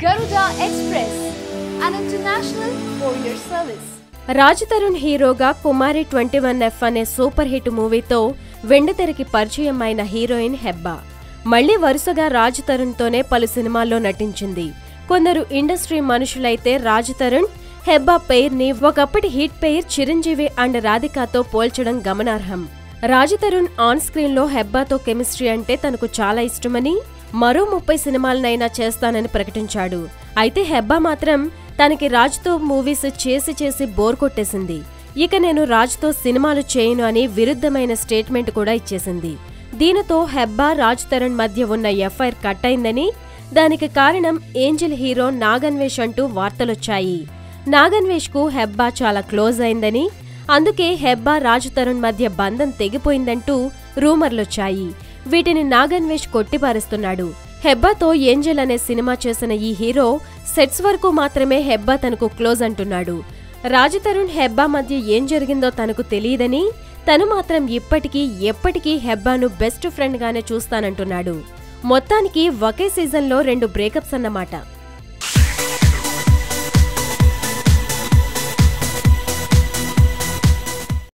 Garuda Express, an international courier service. Raj Tarun హీరోగా కుమారి 21F అనే super hit మూవీతో వెండితెరకి పరిచయం అయిన హీరోయిన్ హెబ్బా మళ్లీ వరుసగా రాజ్ తరుణ్ తోనే పలు సినిమాల్లో నటించింది. కొందరు ఇండస్ట్రీ మనుషులైతే రాజ్ తరుణ్ హెబ్బా పెయిర్ ని ఒకప్పటి హిట్ పెయిర్ చిరంజీవి అండ్ రాధికాతో పోల్చడం గమనార్హం. రాజ్ తరుణ్ ఆన్ స్క్రీన్ లో హెబ్బాతో కెమిస్ట్రీ అంటే తనకు చాలా ఇష్టమని మరో 30 సినిమాలనైనా చేస్తానని ప్రకటించాడు. అయితే హెబ్బా మాత్రం తనకి రాజ్తో మూవీస్ చేసి బోర్ కొట్టేసింది. ఇక నేను రాజ్తో సినిమాలు చేయను అని విరుద్ధమైన స్టేట్మెంట్ కూడా ఇచ్చేసింది. దీనితో హెబ్బా రాజ్ తరుణ్ మధ్య ఉన్న ఎఫ్ఐఆర్ కట్ అయిందని, దానికి కారణం ఏంజెల్ హీరో నాగన్వేష్ అంటూ వార్తలొచ్చాయి. నాగన్వేష్ కు హెబ్బా చాలా క్లోజ్ అయిందని, అందుకే హెబ్బా రాజ్ తరుణ్ మధ్య బంధం తెగిపోయిందంటూ రూమర్లొచ్చాయి. వీటిని నాగన్వేష్ కొట్టిపారేస్తున్నాడు. హెబ్బాతో ఏంజెల్ అనే సినిమా చేసిన ఈ హీరో సెట్స్ వరకు మాత్రమే హెబ్బా తనకు క్లోజ్ అంటున్నాడు. రాజ్ తరుణ్ హెబ్బా మధ్య ఏం జరిగిందో తనకు తెలియదని, తను మాత్రం ఇప్పటికీ ఎప్పటికీ హెబ్బాను బెస్ట్ ఫ్రెండ్ గానే చూస్తానంటున్నాడు. మొత్తానికి ఒకే సీజన్లో 2 బ్రేకప్స్ అన్నమాట.